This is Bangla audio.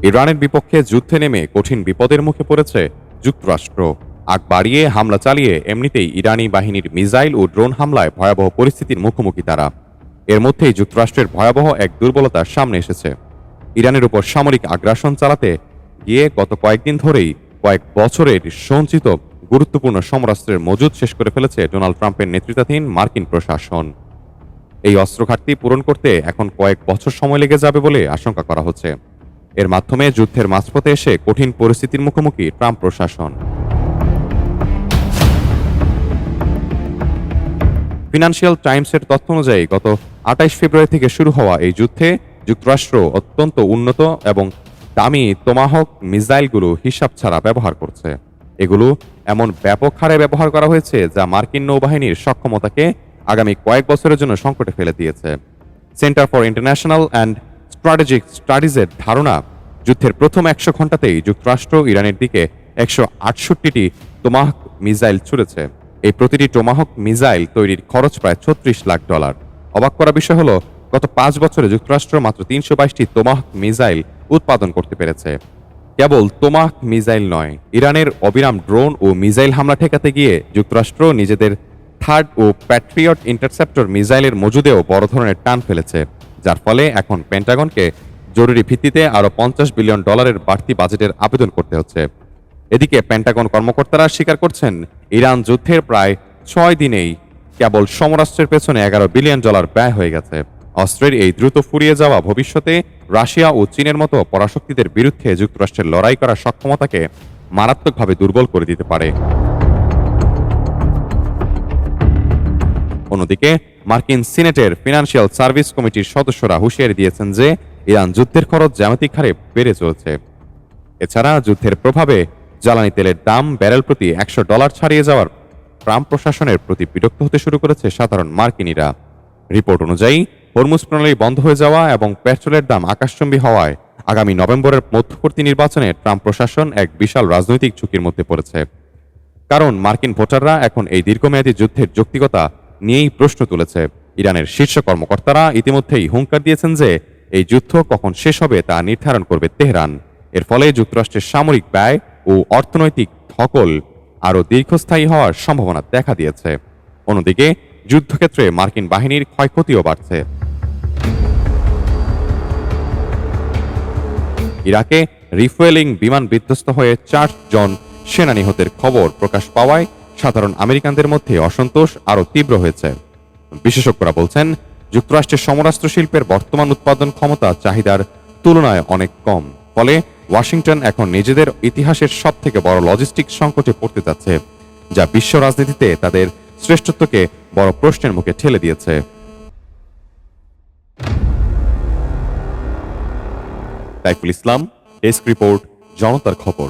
ইরানের বিপক্ষে যুদ্ধে নেমে কঠিন বিপদের মুখে পড়েছে যুক্তরাষ্ট্র। আগ বাড়িয়ে হামলা চালিয়ে এমনিতেই ইরানি বাহিনীর মিসাইল ও ড্রোন হামলায় ভয়াবহ পরিস্থিতির মুখোমুখি তারা। এর মধ্যেই যুক্তরাষ্ট্রের ভয়াবহ এক দুর্বলতার সামনে এসেছে। ইরানের উপর সামরিক আগ্রাসন চালাতে গিয়ে গত কয়েকদিন ধরেই কয়েক বছরের সঞ্চিত গুরুত্বপূর্ণ সমরাস্ত্রের মজুদ শেষ করে ফেলেছে ডোনাল্ড ট্রাম্পের নেতৃত্বাধীন মার্কিন প্রশাসন। এই অস্ত্র ঘাটতি পূরণ করতে এখন কয়েক বছর সময় লেগে যাবে বলে আশঙ্কা করা হচ্ছে। এর মাধ্যমে যুদ্ধের মাঝপথে এসে কঠিন পরিস্থিতির মুখোমুখি ট্রাম্প প্রশাসন। ফিনান্সিয়াল টাইমসের তথ্য অনুযায়ী গত ২৮ ফেব্রুয়ারি থেকে শুরু হওয়া এই যুদ্ধে যুক্তরাষ্ট্র অত্যন্ত উন্নত এবং দামি তোমাহক মিসাইলগুলো হিসাব ছাড়া ব্যবহার করছে। এগুলো এমন ব্যাপক হারে ব্যবহার করা হয়েছে যা মার্কিন নৌবাহিনীর সক্ষমতাকে আগামী কয়েক বছরের জন্য সংকটে ফেলে দিয়েছে। Centre for international and strategic স্টাডিজের ধারণা, যুদ্ধের প্রথম ১০০ ঘণ্টাতেই যুক্তরাষ্ট্র ইরানের দিকে ১৬৮টি তোমাহক মিসাইল ছুড়েছে। এই প্রতিটি টোমাহক মিসাইল তৈরির খরচ প্রায় $৩৬ লাখ। অবাক করা বিষয় হলো, গত ৫ বছরে যুক্তরাষ্ট্র মাত্র ৩২২টি তোমাহক মিসাইল উৎপাদন করতে পেরেছে। কেবল তোমাহক মিসাইল নয়, ইরানের অবিরাম ড্রোন ও মিসাইল হামলা ঠেকাতে গিয়ে যুক্তরাষ্ট্র নিজেদের থার্ড ও প্যাট্রিয়ট ইন্টারসেপ্টর মিসাইলের মজুদেও বড় ধরনের টান ফেলেছে, যার ফলে এখন পেন্টাগনকে জরুরি ভিত্তিতে আরও $৫০ বিলিয়ন বাড়তি বাজেটের আবেদন করতে হচ্ছে। এদিকে পেন্টাগন কর্মকর্তারা স্বীকার করছেন, ইরান যুদ্ধের প্রায় ৬ দিনেই কেবল সমরাস্ত্রের পেছনে $১১ বিলিয়ন ব্যয় হয়ে গেছে। অস্ত্রের এই দ্রুত ফুরিয়ে যাওয়া ভবিষ্যতে রাশিয়া ও চীনের মতো পরাশক্তিদের বিরুদ্ধে যুক্তরাষ্ট্রের লড়াই করার সক্ষমতাকে মারাত্মকভাবে দুর্বল করে দিতে পারে। অন্যদিকে মার্কিন সিনেটের ফিনান্সিয়াল সার্ভিস কমিটির সদস্যরা হুঁশিয়ারি দিয়েছেন যে ইরান যুদ্ধের খরচ জ্যামিতিক হারে বেড়ে চলেছে। এছাড়া যুদ্ধের প্রভাবে জ্বালানি তেলের দাম ব্যারেল প্রতি $১০০ ছাড়িয়ে যাওয়ার ট্রাম্প প্রশাসনের প্রতি বিরক্ত হতে শুরু করেছে সাধারণ মার্কিনীরা। রিপোর্ট অনুযায়ী হরমুজ প্রণালী বন্ধ হয়ে যাওয়া এবং পেট্রোলের দাম আকাশচুম্বী হওয়ায় আগামী নভেম্বরের মধ্যবর্তী নির্বাচনে ট্রাম্প প্রশাসন এক বিশাল রাজনৈতিক ঝুঁকির মধ্যে পড়েছে। কারণ মার্কিন ভোটাররা এখন এই দীর্ঘমেয়াদী যুদ্ধের যৌক্তিকতা নিয়েই প্রশ্ন তুলেছে। ইরানের শীর্ষ কর্মকর্তারা ইতিমধ্যেই হুঙ্কার দিয়েছেন যে এই যুদ্ধ কখন শেষ হবে তা নির্ধারণ করবে তেহরান। এর ফলে যুক্তরাষ্ট্রের সামরিক ব্যয় ও অর্থনৈতিক ধকল আরও দীর্ঘস্থায়ী হওয়ার সম্ভাবনা দেখা দিয়েছে। অন্যদিকে যুদ্ধক্ষেত্রে মার্কিন বাহিনীর ক্ষয়ক্ষতিও বাড়ছে। ইরাকে রিফুয়েলিং বিমান বিধ্বস্ত হয়ে ৪ জন সেনা নিহতের খবর প্রকাশ পাওয়ায় সাধারণ আমেরিকানদের মধ্যে অসন্তোষ আরও তীব্র হয়েছে। বিশেষজ্ঞরা বলছেন, যুক্তরাষ্ট্রের সমরাস্ত্র শিল্পের বর্তমান উৎপাদন ক্ষমতা চাহিদার তুলনায় অনেক কম। ফলে ওয়াশিংটন এখন নিজেদের ইতিহাসের সবথেকে বড় লজিস্টিক সংকটে পড়তে যাচ্ছে, যা বিশ্ব রাজনীতিতে তাদের শ্রেষ্ঠত্বকে বড় প্রশ্নের মুখে ঠেলে দিয়েছে। সাইফুল ইসলাম, ডেস্ক রিপোর্ট, জনতার খবর।